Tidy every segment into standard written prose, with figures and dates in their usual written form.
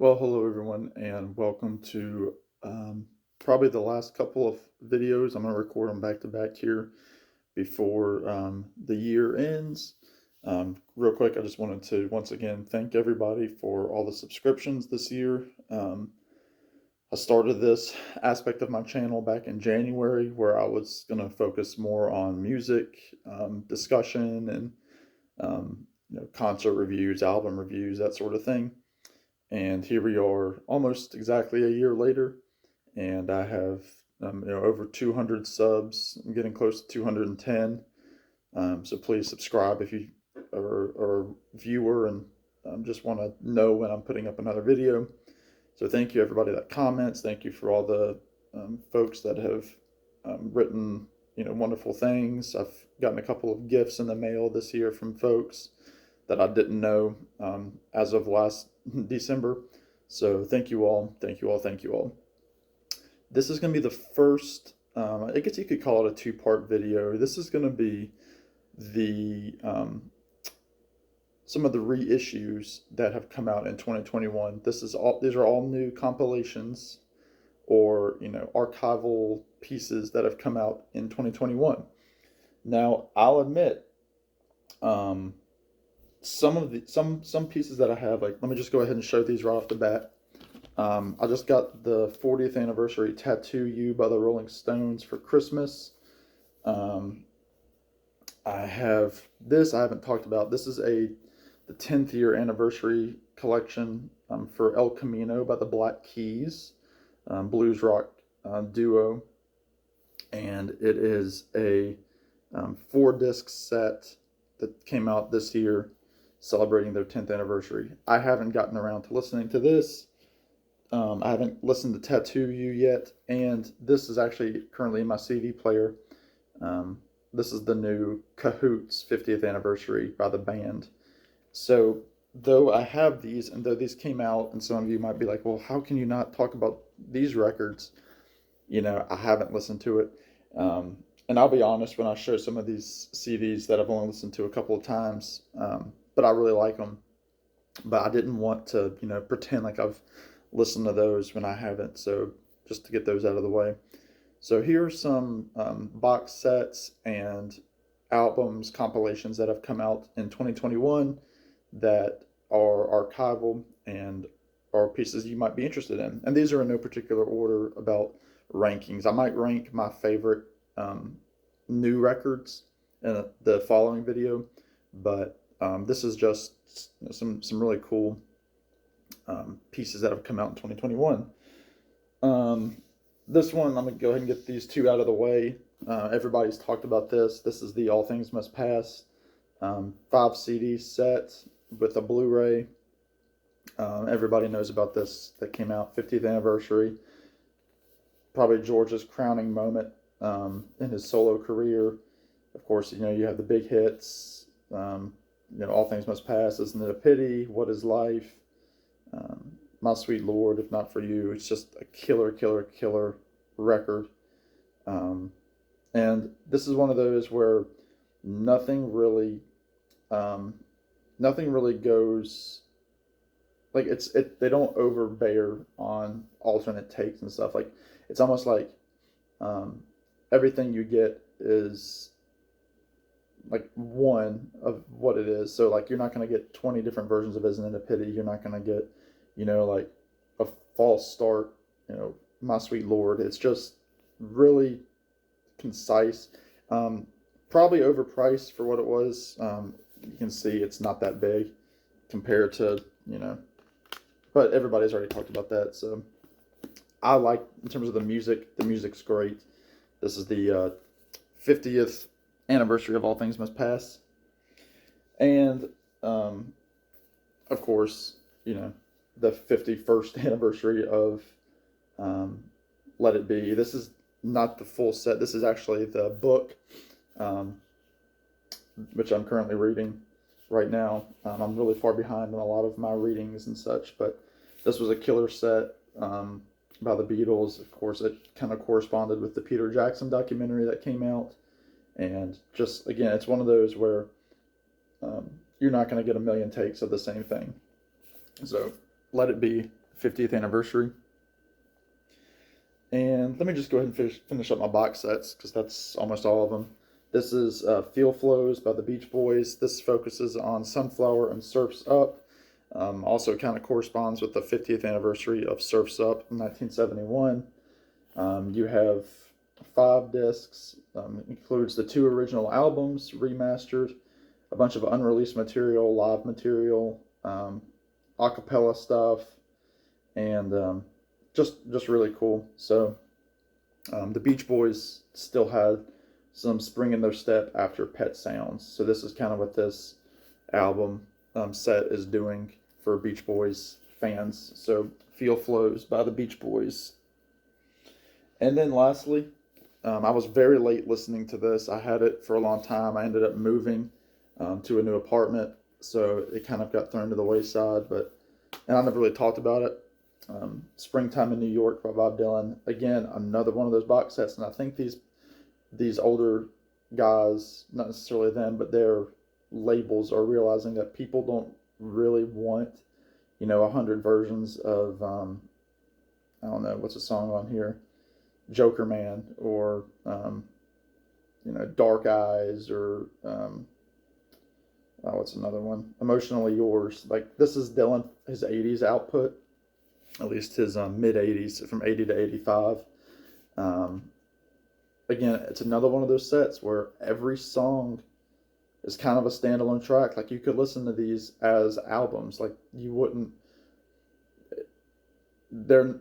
Well, hello everyone, and welcome to probably the last couple of videos. I'm going to record them back to back here before the year ends. Real quick, I just wanted to once again thank everybody for all the subscriptions this year. I started this aspect of my channel back in January where I was going to focus more on music discussion and concert reviews, album reviews, that sort of thing. And here we are almost exactly a year later, and I have over 200 subs. I'm getting close to 210. So please subscribe if you are a viewer and just want to know when I'm putting up another video. So thank you everybody that comments. Thank you for all the folks that have written wonderful things. I've gotten a couple of gifts in the mail this year from folks that I didn't know as of last December. So thank you all, thank you all, thank you all. This is going to be the first, I guess you could call it a two-part video. This is going to be the some of the reissues that have come out in 2021. These are all new compilations or archival pieces that have come out in 2021. Now I'll admit, some pieces that I have, like, let me just go ahead and show these right off the bat. I just got the 40th anniversary Tattoo You by the Rolling Stones for Christmas. I have this, I haven't talked about. This is the 10th year anniversary collection for El Camino by the Black Keys, blues rock duo. And it is a 4-disc set that came out this year celebrating their 10th anniversary. I haven't gotten around to listening to this. I haven't listened to Tattoo You yet, and this is actually currently in my CD player. This is the new Cahoots 50th anniversary by the band. So though I have these, and though these came out, and some of you might be like, well, how can you not talk about these records? I haven't listened to it. And I'll be honest, when I show some of these CDs that I've only listened to a couple of times, but I really like them. But I didn't want to, pretend like I've listened to those when I haven't. So just to get those out of the way. So here are some box sets and albums, compilations that have come out in 2021 that are archival and are pieces you might be interested in. And these are in no particular order about rankings. I might rank my favorite new records in the following video, but this is just some really cool pieces that have come out in 2021. This one, I'm going to go ahead and get these two out of the way. Everybody's talked about this. This is the All Things Must Pass 5 CD set with a Blu-ray. Everybody knows about this. That came out 50th anniversary. Probably George's crowning moment in his solo career. Of course, you have the big hits. All Things Must Pass, Isn't It a Pity, What Is Life, My Sweet Lord, If Not For You. It's just a killer record. And this is one of those where nothing really goes, like, they don't overbear on alternate takes and stuff. Like, it's almost like everything you get is like one of what it is. So like, you're not going to get 20 different versions of Isn't It a Pity. You're not going to get like a false start, My Sweet Lord. It's just really concise, probably overpriced for what it was. You can see it's not that big compared to but everybody's already talked about that. So I like, in terms of the music's great. This is the 50th anniversary of All Things Must Pass. And, of course, the 51st anniversary of Let It Be. This is not the full set. This is actually the book, which I'm currently reading right now. I'm really far behind on a lot of my readings and such, but this was a killer set by the Beatles. Of course, it kind of corresponded with the Peter Jackson documentary that came out. And just, again, it's one of those where you're not going to get a million takes of the same thing. So Let It Be, 50th anniversary. And let me just go ahead and finish up my box sets, because that's almost all of them. This is Feel Flows by the Beach Boys. This focuses on Sunflower and Surf's Up. Also kind of corresponds with the 50th anniversary of Surf's Up in 1971. You have 5 discs. Includes the 2 original albums remastered, a bunch of unreleased material, live material, a cappella stuff, and just really cool. So the Beach Boys still had some spring in their step after Pet Sounds. So this is kind of what this album set is doing for Beach Boys fans. So Feel Flows by the Beach Boys. And then lastly, I was very late listening to this. I had it for a long time. I ended up moving to a new apartment, so it kind of got thrown to the wayside. And I never really talked about it. Springtime in New York by Bob Dylan. Again, another one of those box sets. And I think these older guys, not necessarily them, but their labels are realizing that people don't really want, 100 versions of, I don't know, what's a song on here? Joker Man, or, Dark Eyes, or, what's another one? Emotionally Yours. Like, this is Dylan, his 80s output, at least his mid 80s, from 80 to 85. Again, it's another one of those sets where every song is kind of a standalone track. Like, you could listen to these as albums. Like, you wouldn't.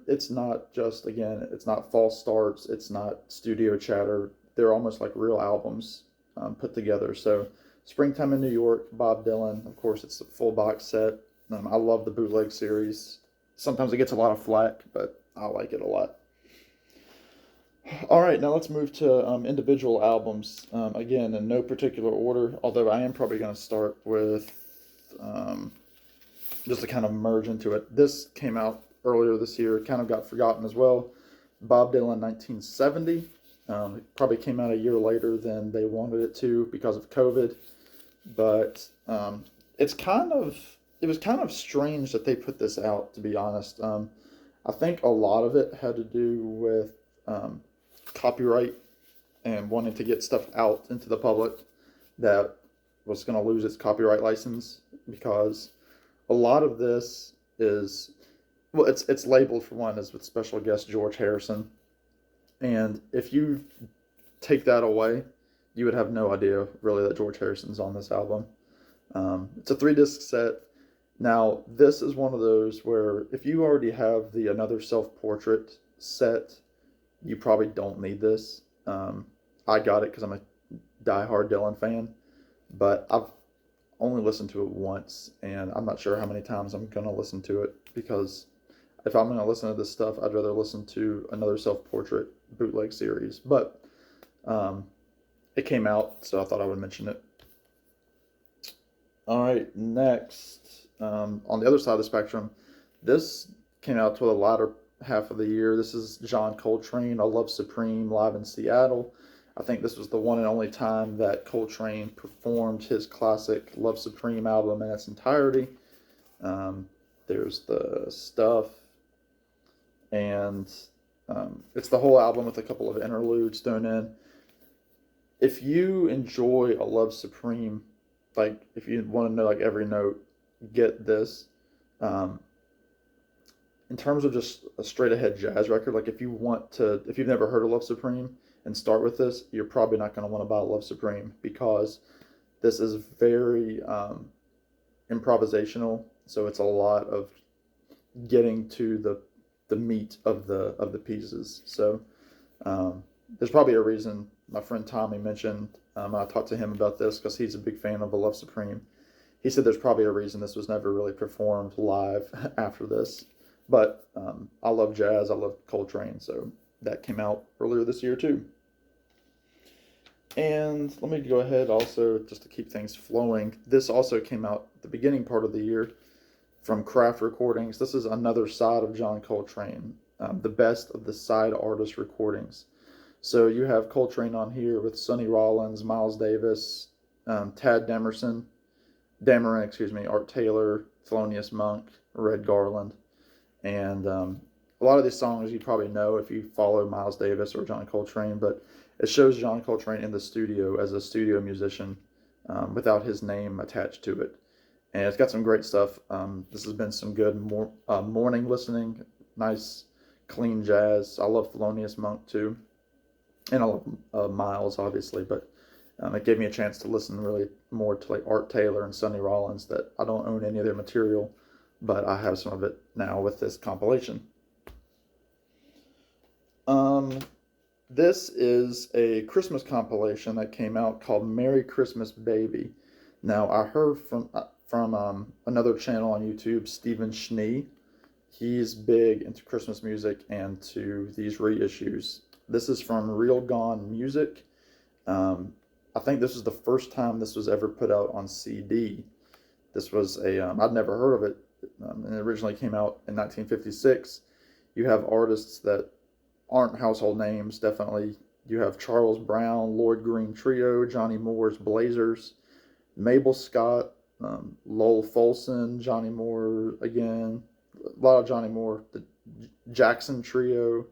It's not just, again, it's not false starts. It's not studio chatter. They're almost like real albums put together. So, Springtime in New York, Bob Dylan. Of course, it's a full box set. I love the bootleg series. Sometimes it gets a lot of flack, but I like it a lot. All right, now let's move to individual albums. Again, in no particular order, although I am probably going to start with, just to kind of merge into it. This came out earlier this year, kind of got forgotten as well. Bob Dylan, 1970. It probably came out a year later than they wanted it to because of COVID. But it was kind of strange that they put this out, to be honest. I think a lot of it had to do with copyright and wanting to get stuff out into the public that was going to lose its copyright license, because a lot of this is, well, it's labeled, for one, as with special guest George Harrison, and if you take that away, you would have no idea really that George Harrison's on this album. It's a 3-disc set. Now, this is one of those where if you already have the Another Self-Portrait set, you probably don't need this. I got it because I'm a diehard Dylan fan, but I've only listened to it once, and I'm not sure how many times I'm going to listen to it, because if I'm going to listen to this stuff, I'd rather listen to Another Self-Portrait bootleg series. But it came out, so I thought I would mention it. All right, next, on the other side of the spectrum, this came out toward the latter half of the year. This is John Coltrane, A Love Supreme, live in Seattle. I think this was the one and only time that Coltrane performed his classic Love Supreme album in its entirety. There's the stuff, and it's the whole album with a couple of interludes thrown in. If you enjoy A Love Supreme, like, if you want to know like every note, get this. In terms of just a straight ahead jazz record, like if you've never heard of Love Supreme and start with this, you're probably not going to want to buy Love Supreme, because this is very improvisational. So it's a lot of getting to the meat of the pieces. So there's probably a reason my friend Tommy mentioned, I talked to him about this because he's a big fan of A Love Supreme. He said there's probably a reason this was never really performed live after this. But I love jazz, I love Coltrane, so that came out earlier this year too. And let me go ahead also, just to keep things flowing, this also came out the beginning part of the year from Craft Recordings. This is Another Side of John Coltrane, the best of the side artist recordings. So you have Coltrane on here with Sonny Rollins, Miles Davis, Tad Dameron, Art Taylor, Thelonious Monk, Red Garland. And a lot of these songs you probably know if you follow Miles Davis or John Coltrane, but it shows John Coltrane in the studio as a studio musician without his name attached to it. And it's got some great stuff. This has been some good morning listening, nice, clean jazz. I love Thelonious Monk too, and I love Miles obviously, but it gave me a chance to listen really more to like Art Taylor and Sonny Rollins. That I don't own any of their material, but I have some of it now with this compilation. This is a Christmas compilation that came out called "Merry Christmas, Baby." Now I heard from another channel on YouTube, Stephen Schnee. He's big into Christmas music and to these reissues. This is from Real Gone Music. I think this was the first time this was ever put out on CD. This was I'd never heard of it, and it originally came out in 1956. You have artists that aren't household names, definitely. You have Charles Brown, Lloyd Green Trio, Johnny Moore's Blazers, Mabel Scott, Lowell Folsom, Johnny Moore again, a lot of Johnny Moore, the Jackson Trio,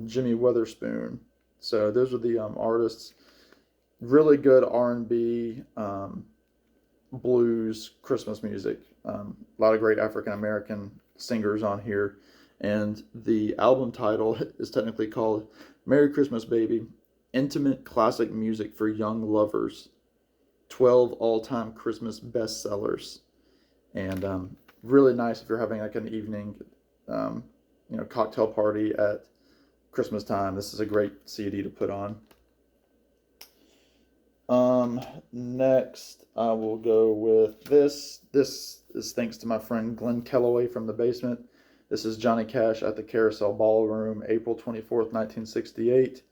Jimmy Witherspoon. So those are the artists. Really good R&B, blues, Christmas music. A lot of great African American singers on here. And the album title is technically called "Merry Christmas, Baby, Intimate Classic Music for Young Lovers, 12 All-Time Christmas Bestsellers." And really nice if you're having like an evening, cocktail party at Christmas time. This is a great CD to put on. Next, I will go with this. This is thanks to my friend Glenn Kellaway from the basement. This is Johnny Cash at the Carousel Ballroom, April 24th, 1968.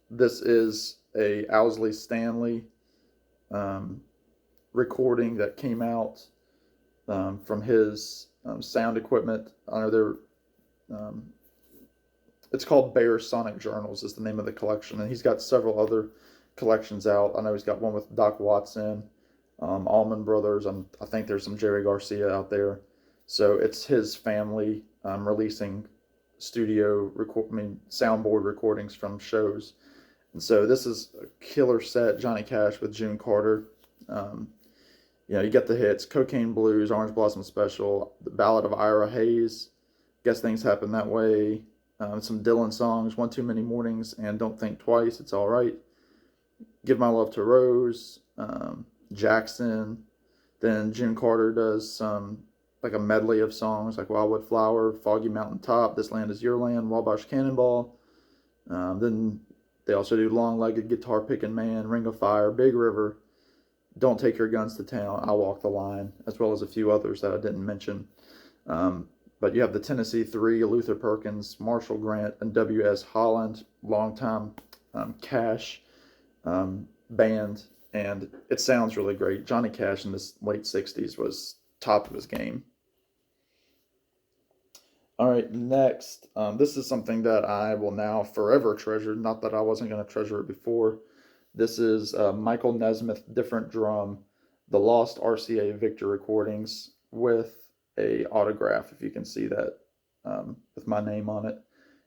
This is a Owsley Stanley recording that came out from his sound equipment. I know it's called Bear Sonic Journals is the name of the collection, and he's got several other collections out. I know he's got one with Doc Watson, Allman Brothers, and I think there's some Jerry Garcia out there. So it's his family releasing soundboard recordings from shows. And so this is a killer set, Johnny Cash with June Carter. You get the hits, Cocaine Blues, Orange Blossom Special, the Ballad of Ira Hayes, Guess Things Happen That Way, some Dylan songs, One Too Many Mornings, and Don't Think Twice, It's All Right. Give My Love to Rose, Jackson. Then June Carter does some, like a medley of songs like Wildwood Flower, Foggy Mountain Top, This Land Is Your Land, Wabash Cannonball. Then they also do Long-Legged Guitar Picking Man, Ring of Fire, Big River, Don't Take Your Guns to Town, I Walk the Line, as well as a few others that I didn't mention. But you have the Tennessee Three, Luther Perkins, Marshall Grant, and W.S. Holland, longtime Cash band, and it sounds really great. Johnny Cash in the late 60s was top of his game. All right, next, this is something that I will now forever treasure, not that I wasn't going to treasure it before. This is Michael Nesmith, Different Drum, the Lost RCA Victor recordings with a autograph, if you can see that, with my name on it.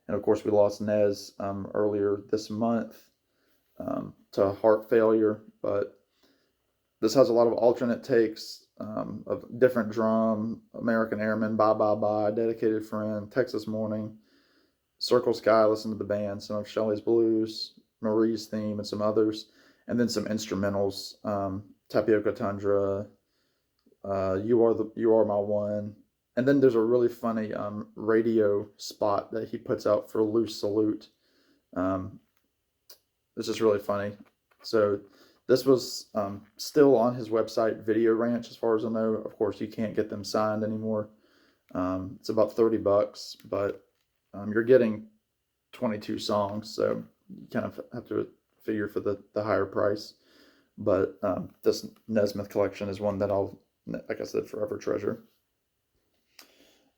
And of course, we lost Nez earlier this month to heart failure, but this has a lot of alternate takes of Different Drum, American Airman, Bye Bye Bye, Dedicated Friend, Texas Morning, Circle Sky, Listen to the Band, some of Shelley's Blues, Marie's Theme, and some others, and then some instrumentals, Tapioca Tundra, You Are My One, and then there's a really funny radio spot that he puts out for Loose Salute. It's just really funny. So this was still on his website, Video Ranch, as far as I know. Of course, you can't get them signed anymore. It's about $30, but you're getting 22 songs, so you kind of have to figure for the higher price. But this Nesmith collection is one that I'll, like I said, forever treasure.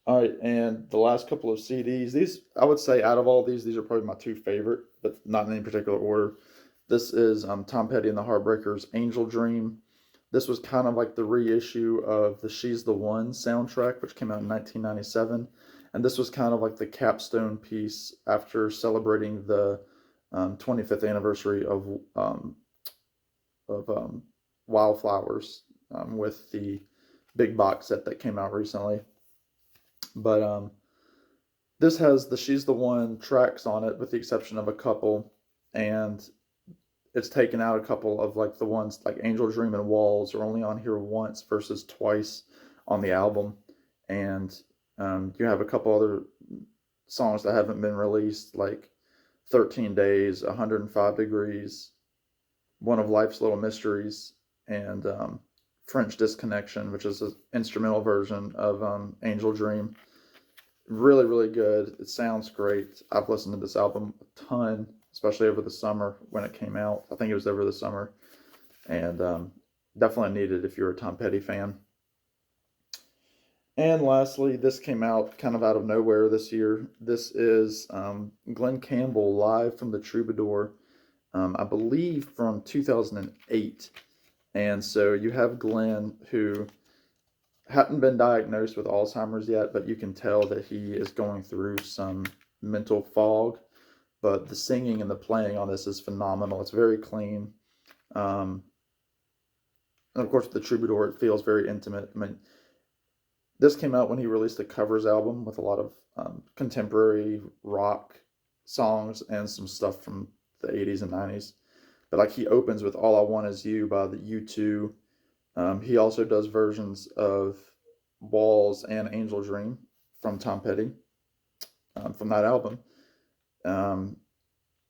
All right, and the last couple of CDs, these, I would say out of all these are probably my two favorite, but not in any particular order. This is Tom Petty and the Heartbreakers' Angel Dream. This was kind of like the reissue of the She's the One soundtrack, which came out in 1997. And this was kind of like the capstone piece after celebrating the 25th anniversary of Wildflowers with the big box set that came out recently. But this has the She's the One tracks on it, with the exception of a couple, and it's taken out a couple of like the ones like Angel Dream and Walls are only on here once versus twice on the album, and you have a couple other songs that haven't been released, like 13 Days, 105 Degrees, One of Life's Little Mysteries, and French Disconnection, which is an instrumental version of Angel Dream. Really, really good. It sounds great. I've listened to this album a ton, especially over the summer when it came out. I think it was over the summer. And definitely needed if you're a Tom Petty fan. And lastly, this came out kind of out of nowhere this year. This is Glenn Campbell live from the Troubadour, I believe from 2008. And so you have Glenn, who hadn't been diagnosed with Alzheimer's yet, but you can tell that he is going through some mental fog. But the singing and the playing on this is phenomenal. It's very clean. And of course, with the Troubadour, it feels very intimate. I mean, this came out when he released a covers album with a lot of contemporary rock songs and some stuff from the 80s and 90s. But like, he opens with All I Want Is You by the U2. He also does versions of Walls and Angel Dream from Tom Petty from that album.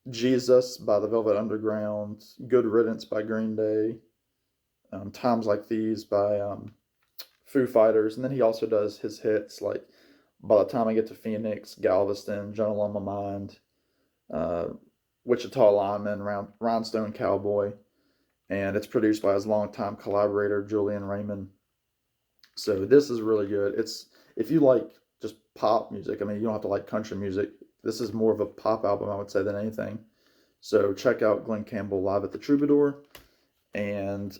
Jesus by the Velvet Underground, Good Riddance by Green Day, Times Like These by Foo Fighters, and then he also does his hits like By the Time I Get to Phoenix, Galveston, Jungle on My Mind, Wichita Lineman, Rhinestone Cowboy, and it's produced by his longtime collaborator Julian Raymond. So this is really good. It's, if you like just pop music, I mean, you don't have to like country music. This is more of a pop album, I would say, than anything. So check out Glenn Campbell live at the Troubadour. And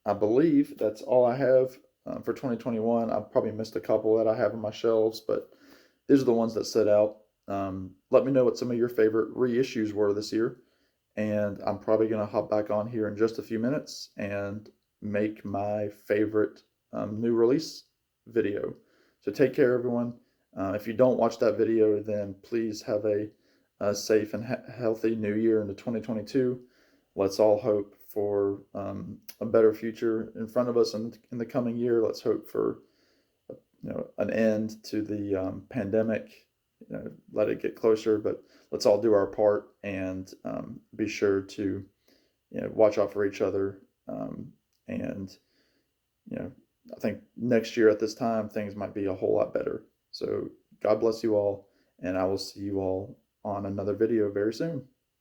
I believe that's all I have for 2021. I've probably missed a couple that I have on my shelves, but these are the ones that stood out. Let me know what some of your favorite reissues were this year. And I'm probably going to hop back on here in just a few minutes and make my favorite new release video. So take care, everyone. If you don't watch that video, then please have a safe and healthy new year into 2022. Let's all hope for a better future in front of us in the coming year. Let's hope for an end to the pandemic. Let it get closer, but let's all do our part and be sure to watch out for each other. And I think next year at this time, things might be a whole lot better. So God bless you all, and I will see you all on another video very soon.